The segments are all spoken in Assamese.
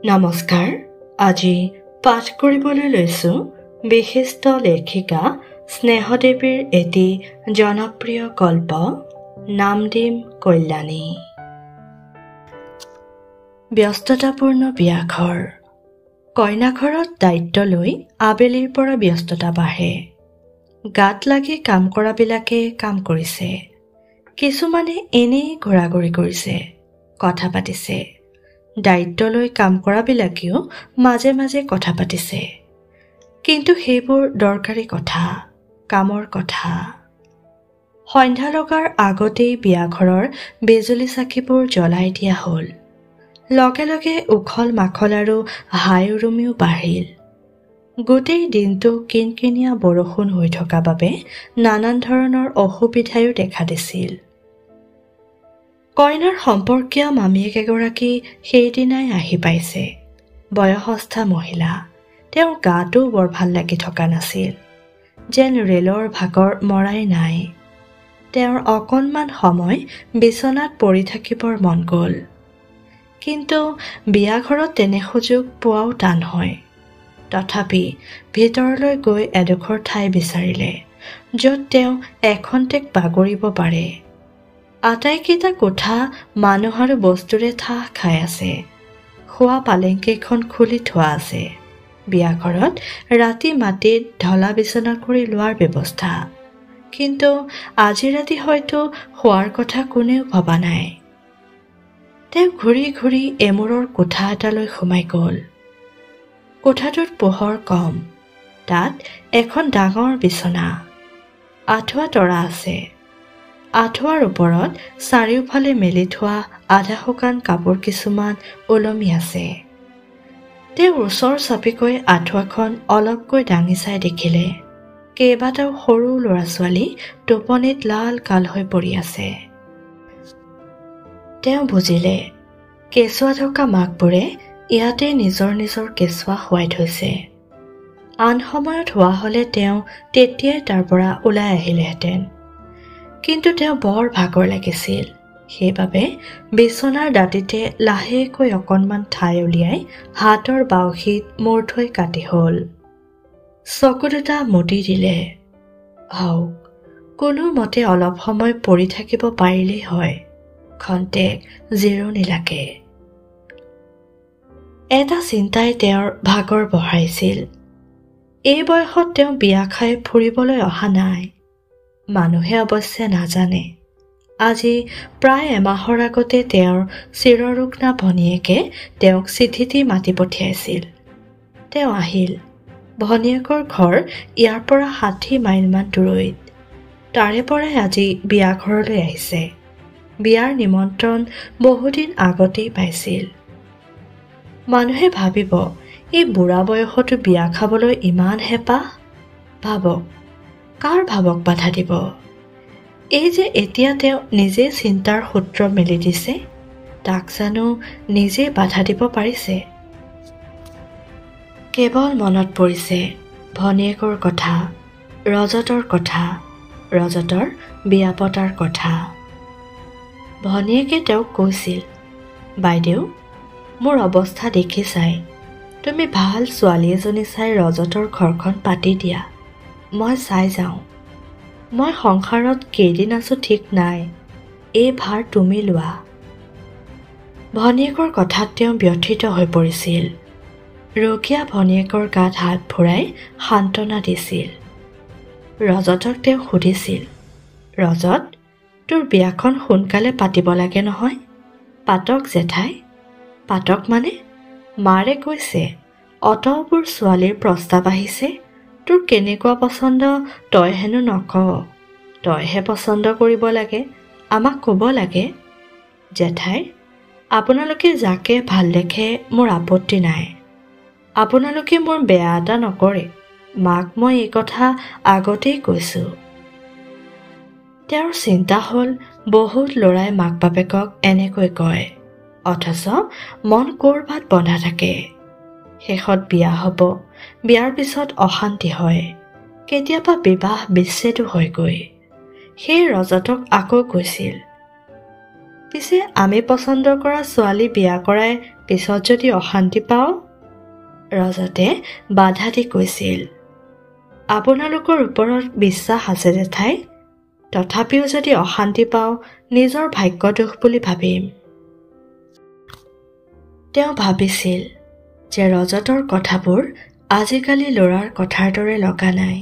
নমস্কাৰ। আজি পাঠ কৰিবলৈ লৈছো বিশিষ্ট লেখিকা স্নেহদেৱীৰ এটি জনপ্ৰিয় গল্প নাম দিম কল্যাণী। ব্যস্ততাপূৰ্ণ বিয়াঘৰ। কইনাঘৰত দায়িত্ব লৈ আবেলিৰ পৰা ব্যস্ততা বাঢ়ে। গাত লাগি কাম কৰাবিলাকে কাম কৰিছে, কিছুমানে এনেই ঘূৰা-ঘূৰি কৰিছে, কথা পাতিছে। দায়িত্ব লৈ কাম কৰাবিলাকেও মাজে মাজে কথা পাতিছে, কিন্তু সেইবোৰ দৰকাৰী কথা, কামৰ কথা। সন্ধ্যা লগাৰ আগতেই বিয়াঘৰৰ বিজুলী চাকিবোৰ জ্বলাই দিয়া হ'ল। লগে লগে উখল মাখল আৰু হাই উৰুমিও বাঢ়িল। গোটেই দিনটো কিনকিনীয়া বৰষুণ হৈ থকা বাবে নানান ধৰণৰ অসুবিধায়ো দেখা দিছিল। কইনাৰ সম্পৰ্কীয় মামীয়েক এগৰাকী সেইদিনাই আহি পাইছে। বয়সস্থা মহিলা। তেওঁৰ গাটো বৰ ভাল লাগি থকা নাছিল, যেন ৰেলৰ ভাগৰ মৰাই নাই। তেওঁৰ অকণমান সময় বিচনাত পৰি থাকিবৰ মন গ'ল, কিন্তু বিয়াঘৰত তেনে সুযোগ পোৱাও টান হয়। তথাপি ভিতৰলৈ গৈ এডোখৰ ঠাই বিচাৰিলে, য'ত তেওঁ এখন্তেক বাগৰিব পাৰে। আটাইকেইটা কোঠা মানুহ আৰু বস্তুৰে ঠাহ খাই আছে। শোৱা পালেংকেইখন খুলি থোৱা আছে। বিয়াঘৰত ৰাতি মাটিত ঢলা বিচনা কৰি লোৱাৰ ব্যৱস্থা, কিন্তু আজি ৰাতি হয়তো শোৱাৰ কথা কোনেও ভবা নাই। তেওঁ ঘূৰি ঘূৰি এমূৰৰ কোঠা এটালৈ সোমাই গ'ল। কোঠাটোত পোহৰ কম। তাত এখন ডাঙৰ বিচনা, আঁঠুৱা তৰা আছে। আঁঠুৱাৰ ওপৰত চাৰিওফালে মেলি থোৱা আধা শুকান কাপোৰ কিছুমান ওলমি আছে। তেওঁ ওচৰ চাপিকৈ আঁঠুৱাখন অলপকৈ দাঙি চাই দেখিলে কেইবাটাও সৰু ল'ৰা-ছোৱালী টোপনিত লাল কাল হৈ পৰি আছে। তেওঁ বুজিলে কেঁচুৱা থকা মাকবোৰে ইয়াতে নিজৰ নিজৰ কেঁচুৱা শুৱাই থৈছে। আন সময়ত হোৱা হ'লে তেওঁ তেতিয়াই তাৰ পৰা ওলাই আহিলেহেঁতেন, কিন্তু তেওঁ বৰ ভাগৰ লাগিছিল। সেইবাবে বিচনাৰ দাঁতিতে লাহেকৈ অকণমান ঠাই উলিয়াই হাতৰ বাউসীত মূৰ থৈ কাটি হ'ল। চকু দুটা মুদি দিলে। হওক, কোনোমতে অলপ সময় পৰি থাকিব পাৰিলেই হয়, খন্তেক জিৰণি লাগে। এটা চিন্তাই তেওঁৰ ভাগৰ বঢ়াইছিল। এই বয়সত তেওঁ বিয়া খাই ফুৰিবলৈ অহা নাই। মানুহে অৱশ্যে নাজানে, আজি প্ৰায় এমাহৰ আগতে তেওঁৰ চিৰৰুগ্না ভনীয়েকে তেওঁক চিঠি দি মাতি পঠিয়াইছিল। তেওঁ আহিল। ভনীয়েকৰ ঘৰ ইয়াৰ পৰা 60 মাইলমান দূৰৈত। তাৰে পৰাই আজি বিয়াঘৰলৈ আহিছে। বিয়াৰ নিমন্ত্ৰণ বহুদিন আগতেই পাইছিল। মানুহে ভাবিব, এই বুঢ়া বয়সতো বিয়া খাবলৈ ইমান হেঁপাহ। ভাবক, কাৰ ভাবক বাধা দিব? এই যে এতিয়া তেওঁ নিজে চিন্তাৰ সূত্ৰ মেলি দিছে, তাক জানো নিজে বাধা দিব পাৰিছে? কেৱল মনত পৰিছে ভনীয়েকৰ কথা, ৰজতৰ কথা, ৰজতৰ বিয়া পতাৰ কথা। ভনীয়েকে তেওঁক কৈছিল, বাইদেউ, মোৰ অৱস্থা দেখি চাই তুমি ভাল ছোৱালী এজনী চাই ৰজতৰ ঘৰখন পাতি দিয়া। মই চাই যাওঁ। মই সংসাৰত কেইদিন আছো ঠিক নাই, এই ভাৰ তুমি লোৱা। ভনীয়েকৰ কথাত তেওঁ ব্যথিত হৈ পৰিছিল। ৰগীয়া ভনীয়েকৰ গাত হাত ভৰাই সান্তনা দিছিল। ৰজতক তেওঁ সুধিছিল, ৰজত, তোৰ বিয়াখন সোনকালে পাতিব লাগে নহয়, পাতক জেঠাই। পাতক মানে? মাৰে কৈছে অতবোৰ ছোৱালীৰ প্ৰস্তাৱ আহিছে, তোৰ কেনেকুৱা পচন্দ তই হেনো নকৱ। তইহে পচন্দ কৰিব লাগে, আমাক ক'ব লাগে। জেঠাই, আপোনালোকে যাকে ভাল দেখে মোৰ আপত্তি নাই। আপোনালোকে মোৰ বেয়া এটা নকৰে, মাক মই এই কথা আগতেই কৈছোঁ। তেওঁৰ চিন্তা হ'ল, বহুত ল'ৰাই মাক বাপেকক এনেকৈ কয়, অথচ মন ক'ৰবাত বন্ধা থাকে। শেষত বিয়া হ'ব, বিয়াৰ পিছত অশান্তি হয়, কেতিয়াবা বিবাহ বিচ্ছেদো হয়গৈ। সেই ৰজতক আকৌ কৈছিল, পিছে আমি পচন্দ কৰা ছোৱালী বিয়া কৰাই পিছত যদি অশান্তি পাওঁ? ৰজতে বাধা দি কৈছিল। আপোনালোকৰ ওপৰত বিশ্বাস আছে জেঠাই, তথাপিও যদি অশান্তি পাওঁ নিজৰ ভাগ্য দুখ বুলি ভাবিম। তেওঁ ভাবিছিল যে ৰজতৰ কথাবোৰ আজিকালি ল'ৰাৰ কথাৰ দৰে লগা নাই।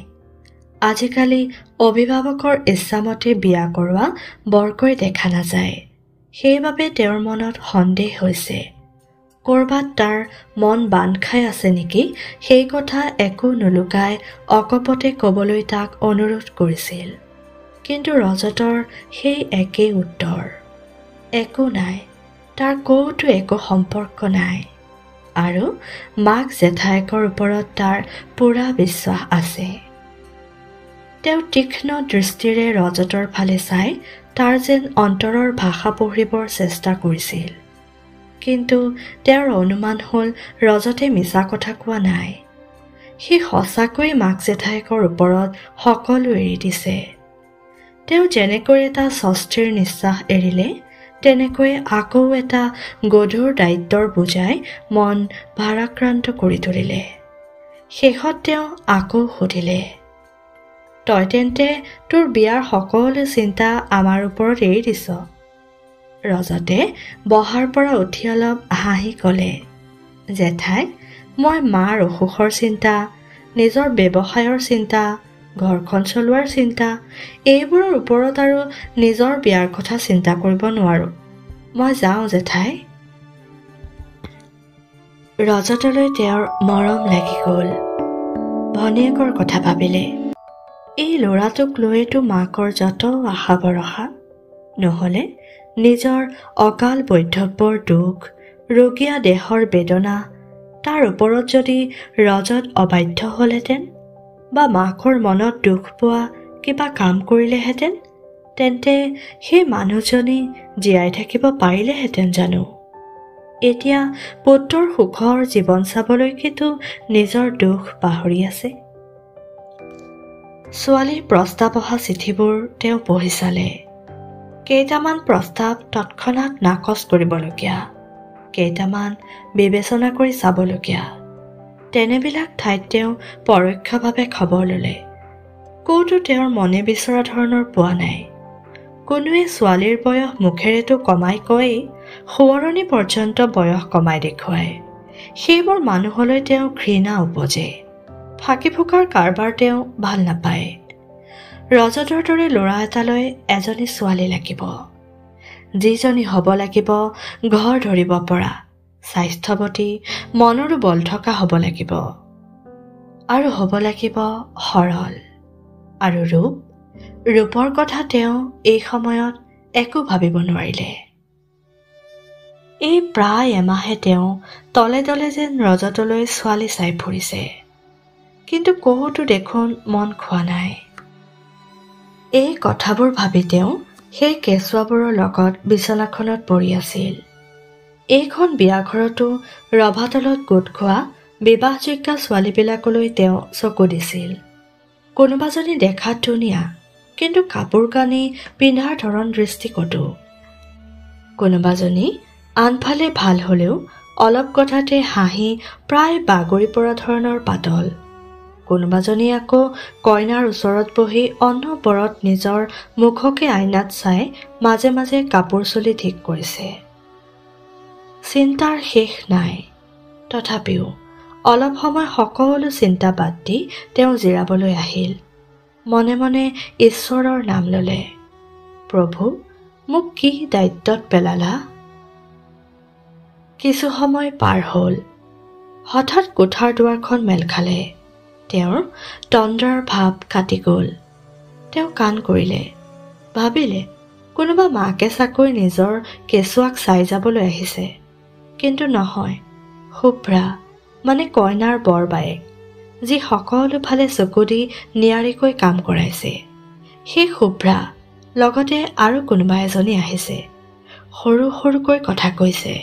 আজিকালি অভিভাৱকৰ ইচ্ছামতে বিয়া কৰোৱা বৰকৈ দেখা নাযায়। সেইবাবে তেওঁৰ মনত সন্দেহ হৈছে। ক'ৰবাত তাৰ মন বান্ধ খাই আছে নেকি, সেই কথা একো নুলুকাই অকপতে ক'বলৈ তাক অনুৰোধ কৰিছিল। কিন্তু ৰজতৰ সেই একেই উত্তৰ, একো নাই, তাৰ ক'তো একো সম্পৰ্ক নাই। আৰু মাক জেঠায়েকৰ ওপৰত তাৰ পূৰা বিশ্বাস আছে। তেওঁ তীক্ষ্ণ দৃষ্টিৰে ৰজতৰ ফালে চাই তাৰ যেন অন্তৰৰ ভাষা পঢ়িবৰ চেষ্টা কৰিছিল। কিন্তু তেওঁৰ অনুমান হ'ল ৰজতে মিছা কথা কোৱা নাই। সি সঁচাকৈয়ে মাক জেঠায়েকৰ ওপৰত সকলো এৰি দিছে। তেওঁ যেনেকৈ এটা স্বস্তিৰ নিশ্বাস এৰিলে, তেনেকৈ আকৌ এটা গধুৰ দায়িত্বৰ বোজাই মন ভাৰাক্ৰান্ত কৰি তুলিলে। শেষত তেওঁ আকৌ সুধিলে, তই তেন্তে তোৰ বিয়াৰ সকলো চিন্তা আমাৰ ওপৰত এৰি দিছ? ৰজতে বহাৰ পৰা উঠি অলপ হাঁহি ক'লে, জেঠাই, মই মাৰ অসুখৰ চিন্তা, নিজৰ ব্যৱসায়ৰ চিন্তা, ঘৰখন চলোৱাৰ চিন্তা, এইবোৰৰ ওপৰত আৰু নিজৰ বিয়াৰ কথা চিন্তা কৰিব নোৱাৰোঁ। মই যাওঁ জেঠাই। ৰজতলৈ তেওঁৰ মৰম লাগি গ'ল। ভনীয়েকৰ কথা ভাবিলে, এই ল'ৰাটোক লৈতো মাকৰ যত আশা ভৰসা, নহ'লে নিজৰ অকাল বৈধব্যৰ দুখ, ৰোগীয়া দেহৰ বেদনা, তাৰ ওপৰত যদি ৰজত অবাধ্য হ'লহেঁতেন বা মাকৰ মনত দুখ পোৱা কিবা কাম কৰিলেহেঁতেন, তেন্তে সেই মানুহজনী জীয়াই থাকিব পাৰিলেহেঁতেন জানো? এতিয়া পুত্ৰৰ সুখৰ জীৱন চাবলৈকেতো নিজৰ দুখ পাহৰি আছে। ছোৱালীৰ প্ৰস্তাৱ অহা চিঠিবোৰ তেওঁ পঢ়ি চালে। কেইটামান প্ৰস্তাৱ তৎক্ষণাত নাকচ কৰিবলগীয়া, কেইটামান বিবেচনা কৰি চাবলগীয়া। তেনেবিলাক ঠাইত তেওঁ পৰোক্ষভাৱে খবৰ ল'লে। ক'তো তেওঁৰ মনে বিচৰা ধৰণৰ পোৱা নাই। কোনোৱে ছোৱালীৰ বয়স মুখেৰেতো কমাই কয়েই, সোঁৱৰণি পৰ্যন্ত বয়স কমাই দেখুৱায়। সেইবোৰ মানুহলৈ তেওঁ ঘৃণা উপজে। ফাঁকি ফুকাৰ কাৰবাৰ তেওঁ ভাল নাপায়। ৰজতৰ দৰে ল'ৰা এটালৈ এজনী ছোৱালী লাগিব, যিজনী হ'ব লাগিব ঘৰ ধৰিব পৰা, স্বাস্থ্যৱতী, মনৰো বল থকা হ'ব লাগিব। আৰু হ'ব লাগিব সৰল। আৰু ৰূপৰ কথা তেওঁ এই সময়ত একো ভাবিব নোৱাৰিলে। এই প্ৰায় এমাহে তেওঁ তলে তলে যেন ৰজতলৈ ছোৱালী চাই ফুৰিছে, কিন্তু ক'তো দেখোন মন খোৱা নাই। এই কথাবোৰ ভাবি তেওঁ সেই কেঁচুৱাবোৰৰ লগত বিচনাখনত পৰি আছিল। এইখন বিয়াঘৰতো ৰভাতলত গোট খোৱা বিবাহযোগ্য ছোৱালীবিলাকলৈ তেওঁ চকু দিছিল। কোনোবাজনী দেখাত ধুনীয়া, কিন্তু কাপোৰ কানি পিন্ধাৰ ধৰণ দৃষ্টিকটু। কোনোবাজনী আনফালে ভাল হ'লেও অলপ কথাতে হাঁহি প্ৰায় বাগৰি পৰা ধৰণৰ পাতল। কোনোবাজনী আকৌ কইনাৰ ওচৰত বহি অনবৰত নিজৰ মুখকে আইনাত চাই মাজে মাজে কাপোৰ চুলি ঠিক কৰিছে। চিন্তাৰ শেষ নাই। তথাপিও অলপ সময় সকলো চিন্তা বাদ দি তেওঁ জিৰাবলৈ আহিল। মনে মনে ঈশ্বৰৰ নাম ল'লে, প্ৰভু, মোক কি দায়িত্বত পেলালা? কিছু সময় পাৰ হ'ল। হঠাৎ কোঠাৰ দুৱাৰখন মেল খালে। তেওঁৰ তন্দ্ৰাৰ ভাৱ কাটি গ'ল। তেওঁ কাণ কৰিলে, ভাবিলে কোনোবা মাকে চাকৈ নিজৰ কেঁচুৱাক চাই যাবলৈ আহিছে। কিন্তু নহয়, শুভ্ৰা মানে কইনাৰ বৰ বায়েক, যি সকলো ফালে চকু দি নিয়াৰিকৈ কাম কৰাইছে। সেই শুভ্ৰা লগতে আৰু কোনোবা এজনী আহিছে, সৰু সৰুকৈ কথা কৈছে।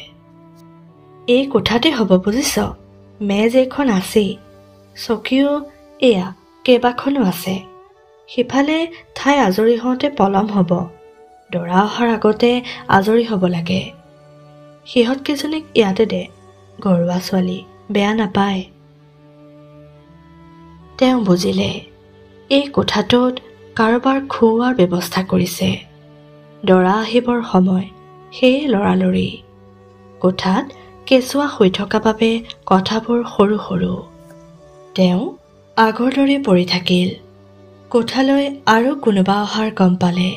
এই কোঠাতে হ'ব বুজিছ, মেজ এইখন আছেই, চকীও এয়া কেইবাখনো আছে। সিফালে ঠাই আজৰি হওঁতে পলম হ'ব, দৰা অহাৰ আগতে আজৰি হ'ব লাগে। সিহঁতকেইজনীক ইয়াতে দে, ঘৰুৱা ছোৱালী, বেয়া নাপায়। তেওঁ বুজিলে এই কোঠাটোত কাৰোবাৰ খুওৱাৰ ব্যৱস্থা কৰিছে। দৰা আহিবৰ সময়, সেয়ে লৰালৰি। কোঠাত কেঁচুৱা শুই থকা বাবে কথাবোৰ সৰু সৰু। তেওঁ আগৰ দৰে পৰি থাকিল। কোঠালৈ আৰু কোনোবা অহাৰ গম পালে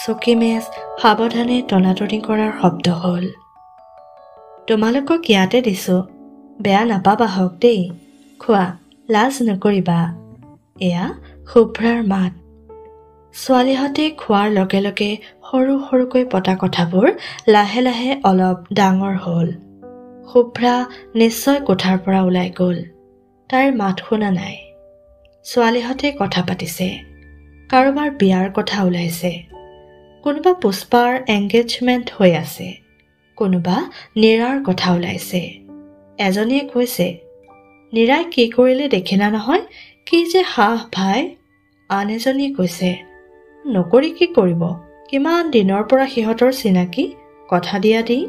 চকী মেজ সাৱধানে টনাটনি কৰাৰ শব্দ হ'ল। তোমালোকক ইয়াতে দিছোঁ, বেয়া নাপাবা হওক দেই, খোৱা, লাজ নকৰিবা। এয়া শুভ্ৰাৰ মাত। ছোৱালীহঁতে খোৱাৰ লগে লগে সৰু সৰুকৈ পতা কথাবোৰ লাহে লাহে অলপ ডাঙৰ হ'ল। শুভ্ৰা নিশ্চয় কোঠাৰ পৰা ওলাই গ'ল। তাইৰ মাত শুনা নাই। ছোৱালীহঁতে কথা পাতিছে। কাৰোবাৰ বিয়াৰ কথা ওলাইছে। কোনোবা পুষ্পাৰ এংগেজমেণ্ট হৈ আছে। কোনোবা নীৰাৰ কথা ওলাইছে। এজনীয়ে কৈছে, নীৰাই কি কৰিলে দেখিনা নহয়, কি যে সাহ ভাই। আন এজনীয়ে কৈছে, নকৰি কি কৰিব, কিমান দিনৰ পৰা সিহঁতৰ চিনাকি, কথা দিয়া দি।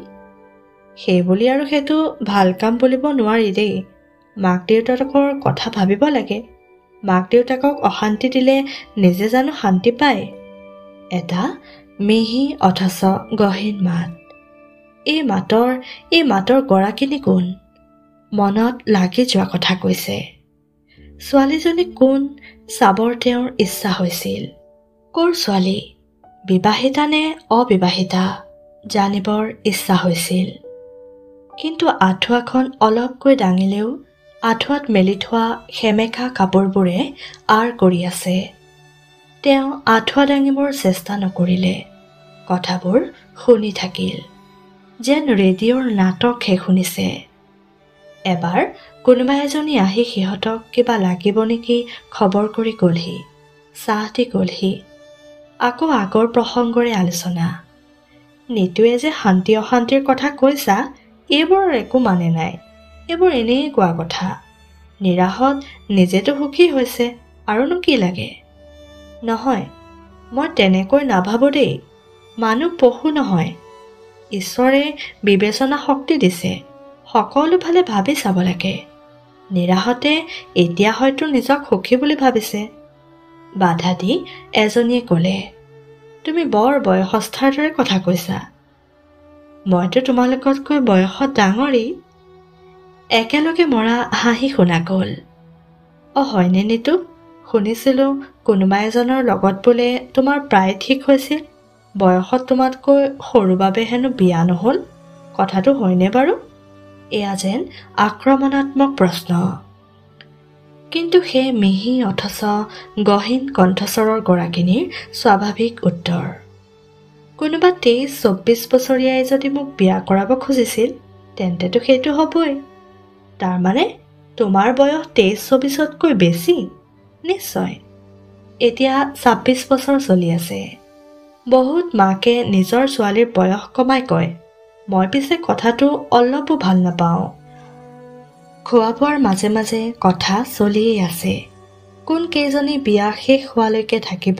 সেই বুলি আৰু সেইটো ভাল কাম বুলিব নোৱাৰি দেই। মাক দেউতাকৰ কথা ভাবিব লাগে। মাক দেউতাকক অশান্তি দিলে নিজে জানো শান্তি পায়? এটা মিহি অথচ গহীন মাত। এই মাতৰ গৰাকিনী কোন? মনত লাগি যোৱা কথা কৈছে। ছোৱালীজনী কোন চাবৰ তেওঁৰ ইচ্ছা হৈছিল। ক'ৰ ছোৱালী, বিবাহিতা নে অবিবাহিতা, জানিবৰ ইচ্ছা হৈছিল। কিন্তু আঁঠুৱাখন অলপকৈ দাঙিলেও আঁঠুৱাত মেলি থোৱা সেমেকা কাপোৰবোৰে আঁৰ কৰি আছে। তেওঁ আঁঠুৱা দাঙিবৰ চেষ্টা নকৰিলে। কথাবোৰ শুনি থাকিল, যেন ৰেডিঅ'ৰ নাটকহে শুনিছে। এবাৰ কোনোবা এজনী আহি সিহঁতক কিবা লাগিব নেকি খবৰ কৰি গ'লহি। চাহ দি গ'লহি। আকৌ আগৰ প্ৰসংগৰে আলোচনা। নিতুৱে যে শান্তি অশান্তিৰ কথা কৈছা, এইবোৰৰ একো মানে নাই। এইবোৰ এনেই কোৱা কথা। নীৰাহঁত নিজেতো সুখী হৈছে, আৰুনো কি লাগে? নহয়, মই তেনেকৈ নাভাবোঁ দেই। মানুহ পশু নহয়। ঈশ্বৰে বিবেচনা শক্তি দিছে। সকলো ফালে ভাবি চাব লাগে। নীৰাহঁতে এতিয়া হয়তো নিজক সুখী বুলি ভাবিছে। বাধা দি এজনীয়ে ক'লে, তুমি বৰ বয়সস্থাৰ দৰে কথা কৈছা। মইতো তোমালোকতকৈ বয়সত ডাঙৰেই। একেলগে মৰা হাঁহি শুনা গ'ল। হয়নে নিতু? শুনিছিলোঁ কোনোবা এজনৰ লগত বোলে তোমাৰ প্ৰায় ঠিক হৈছিল। বয়সত তোমাতকৈ সৰু বাবে হেনো বিয়া নহ'ল। কথাটো হয়নে বাৰু? এয়া যেন আক্ৰমণাত্মক প্ৰশ্ন। কিন্তু সেই মিহি অথচ গহীন কণ্ঠস্বৰৰ গৰাকিনীৰ স্বাভাৱিক উত্তৰ। কোনোবা 23-24 বছৰীয়াই যদি মোক বিয়া কৰাব খুজিছিল, তেন্তেতো সেইটো হ'বই। তাৰমানে তোমাৰ বয়স 23-24তকৈ বেছি? নিশ্চয়। এতিয়া 26 বছৰ চলি আছে। বহুত মাকে নিজৰ ছোৱালীৰ বয়স কমাই কয়। মই পিছে কথাটো অলপো ভাল নাপাওঁ। খোৱা বোৱাৰ মাজে মাজে কথা চলিয়েই আছে। কোন কেইজনী বিয়া শেষ হোৱালৈকে থাকিব,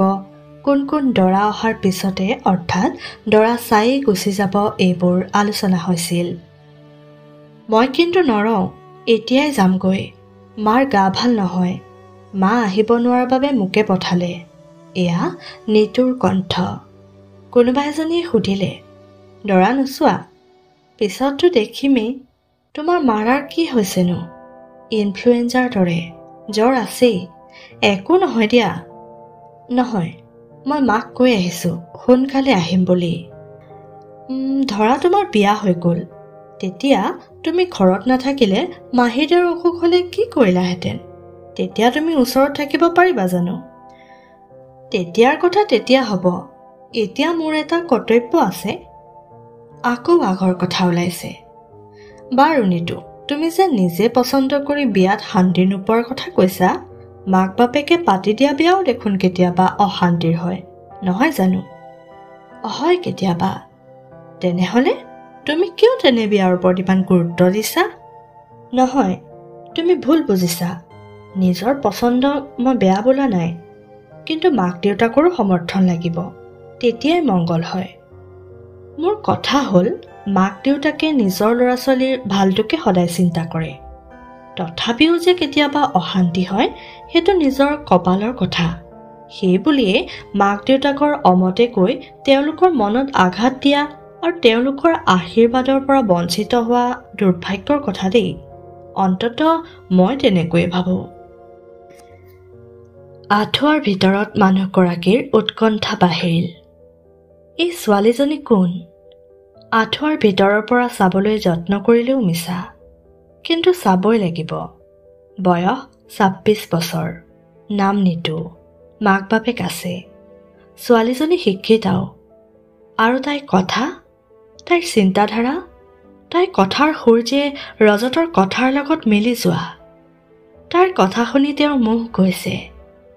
কোন কোন দৰা অহাৰ পিছতে অৰ্থাৎ দৰা চাই গুচি যাব, এইবোৰ আলোচনা হৈছিল। মই কিন্তু নৰওঁ, এতিয়াই যামগৈ। মাৰ গা ভাল নহয়। মা আহিব নোৱাৰাৰ বাবে মোকে পঠালে। এয়া নিতুৰ কণ্ঠ। কোনোবা এজনীয়ে সুধিলে, দৰা নোচোৱা? পিছততো দেখিমেই। তোমাৰ মাৰাৰ কি হৈছেনো? ইনফ্লুৱেঞ্জাৰ দৰে, জ্বৰ আছেই। একো নহয় দিয়া। নহয়, মই মাক কৈ আহিছোঁ সোনকালে আহিম বুলি। ধৰা তোমাৰ বিয়া হৈ গ'ল, তেতিয়া তুমি ঘৰত নাথাকিলে মাহীদেউৰ অসুখ হ'লে কি কৰিলাহেঁতেন? তেতিয়া তুমি ওচৰত থাকিব পাৰিবা জানো? তেতিয়াৰ কথা তেতিয়া হ'ব। এতিয়া মোৰ এটা কৰ্তব্য আছে। আকৌ আগৰ কথা ওলাইছে। বাৰু নিতু, তুমি যে নিজে পচন্দ কৰি বিয়াত শান্তি নোপোৱাৰ কথা কৈছা, মাক বাপেকে পাতি দিয়া বিয়াও দেখোন কেতিয়াবা অশান্তিৰ হয়, নহয় জানো? হয় কেতিয়াবা। তেনেহ'লে তুমি কিয় তেনে বিয়াৰ ওপৰত ইমান গুৰুত্ব দিছা? নহয়, তুমি ভুল বুজিছা। নিজৰ পচন্দক মই বেয়া বোলা নাই, কিন্তু মাক দেউতাকৰো সমৰ্থন লাগিব। তেতিয়াই মংগল হয়। মোৰ কথা হ'ল মাক দেউতাকে নিজৰ ল'ৰা ছোৱালীৰ ভালটোকে সদায় চিন্তা কৰে, তথাপিও যে কেতিয়াবা অশান্তি হয় সেইটো নিজৰ কপালৰ কথা। সেই বুলিয়ে মাক দেউতাকৰ অমতে কৈ তেওঁলোকৰ মনত আঘাত দিয়া আৰু তেওঁলোকৰ আশীৰ্বাদৰ পৰা বঞ্চিত হোৱা দুৰ্ভাগ্যৰ কথা দেই। অন্তত মই তেনেকৈয়ে ভাবোঁ। আঁঠুৱাৰ ভিতৰত মানুহগৰাকীৰ উৎকণ্ঠা বাঢ়িল। এই ছোৱালীজনী কোন? আঁঠুৱাৰ ভিতৰৰ পৰা চাবলৈ যত্ন কৰিলেও মিছা, কিন্তু চাবই লাগিব। বয়স ২৬ বছৰ, নাম নিতু, মাক বাপেক আছে। ছোৱালীজনী শিক্ষিতাও। আৰু তাইৰ কথা, তাইৰ চিন্তাধাৰা, তাইৰ কথাৰ সুৰ যে ৰজতৰ কথাৰ লগত মিলি যোৱা। তাইৰ কথা শুনি তেওঁৰ মুখ গৈছে,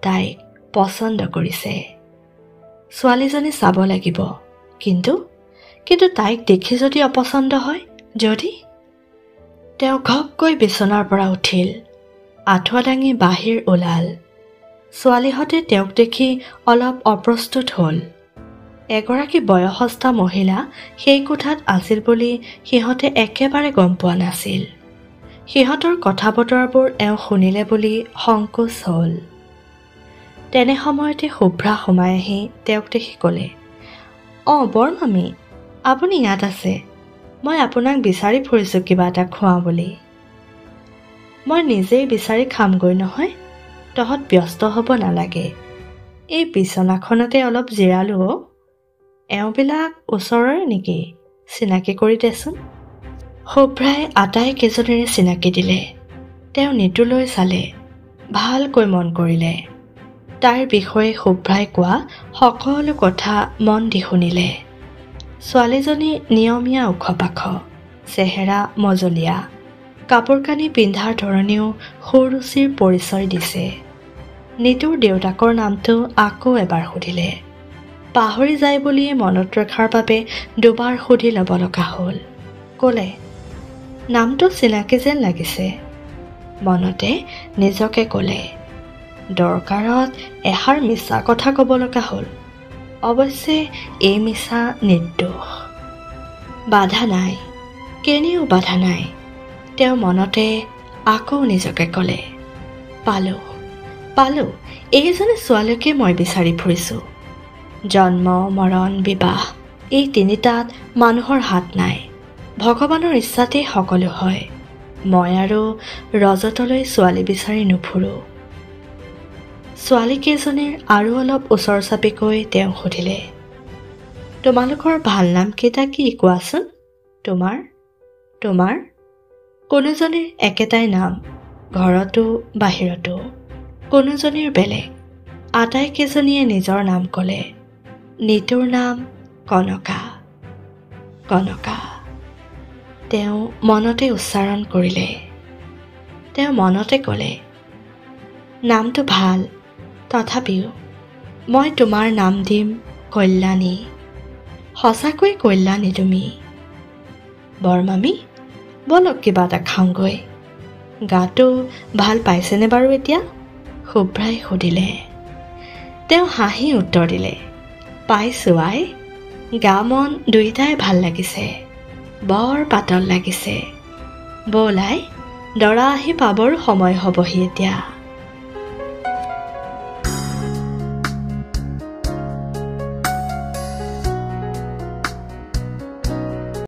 তাইক পচন্দ কৰিছে। ছোৱালীজনী চাব লাগিব, কিন্তু তাইক দেখি যদি অপচন্দ হয়, যদি। তেওঁ ঘপকৈ বিচনাৰ পৰা উঠিল, আঁঠুৱা দাঙি বাহিৰ ওলাল। ছোৱালীহঁতে তেওঁক দেখি অলপ অপ্ৰস্তুত হ'ল। এগৰাকী বয়সস্থ মহিলা সেই কোঠাত আছিল বুলি সিহঁতে একেবাৰে গম পোৱা নাছিল। সিহঁতৰ কথা বতৰাবোৰ এওঁ শুনিলে বুলি সংকোচ হ'ল। তেনে সময়তে শুভ্ৰা সোমাই আহি তেওঁক দেখি ক'লে, "অঁ বৰমামী, আপুনি ইয়াত আছে। মই আপোনাক বিচাৰি ফুৰিছোঁ কিবা এটা খুৱাওঁ বুলি।" "মই নিজেই বিচাৰি খামগৈ নহয়, তহঁত ব্যস্ত হ'ব নালাগে। এই বিচনাখনতে অলপ জিৰালোঁ অ'। এওঁবিলাক ওচৰৰে নেকি? চিনাকি কৰি দেচোন।" শুভ্ৰাই আটাইকেইজনীৰে চিনাকি দিলে। তেওঁ নিতুলৈ চালে, ভালকৈ মন কৰিলে। তাইৰ বিষয়ে শুভ্ৰাই কোৱা সকলো কথা মন দি শুনিলে। ছোৱালীজনী নিয়মীয়া ওখপাখ, চেহেৰা মজলীয়া, কাপোৰ কানি পিন্ধাৰ ধৰণেও সুৰুচিৰ পৰিচয় দিছে। নিতুৰ দেউতাকৰ নামটো আকৌ এবাৰ সুধিলে। পাহৰি যায় বুলিয়ে মনত ৰখাৰ বাবে দুবাৰ সুধি ল'ব লগা হ'ল। ক'লে, "নামটো চিনাকি যেন লাগিছে।" মনতে নিজকে ক'লে, দৰকাৰত এষাৰ মিছা কথা ক'ব লগা হ'ল। অৱশ্যে এই মিছা নিৰ্দোষ। বাধা নাই, কেনিও বাধা নাই। তেওঁ মনতে আকৌ নিজকে ক'লে, পালোঁ, এইজনী ছোৱালীকে মই বিচাৰি ফুৰিছোঁ। জন্ম মৰণ বিবাহ এই তিনিটাত মানুহৰ হাত নাই। ভগৱানৰ ইচ্ছাতেই সকলো হয়। মই আৰু ৰজতলৈ ছোৱালী বিচাৰি নুফুৰোঁ। ছোৱালীকেইজনীৰ আৰু অলপ ওচৰ চাপিকৈ তেওঁ সুধিলে, "তোমালোকৰ ভাল নামকেইটা কি কোৱাচোন? তোমাৰ?" কোনোজনীৰ একেটাই নাম, ঘৰতো বাহিৰতো। কোনোজনীৰ বেলেগ। আটাইকেইজনীয়ে নিজৰ নাম ক'লে। নিতুৰ নাম কনকা। তেওঁ মনতে উচ্চাৰণ কৰিলে। তেওঁ মনতে ক'লে, নামটো ভাল, তথাপিও মই তোমাৰ নাম দিম কল্যাণী। সঁচাকৈ কল্যাণী তুমি। বৰমামী, বলক কিবা এটা খাওঁগৈ। গাটো ভাল পাইছেনে বাৰু এতিয়া? শুভ্ৰাই সুধিলে। তেওঁ হাঁহি উত্তৰ দিলে, পাইছোঁ আই। গা মন দুয়োটাই ভাল লাগিছে, বৰ পাতল লাগিছে। ব'ল আই, দৰা আহি পাবৰ সময় হ'বহি এতিয়া।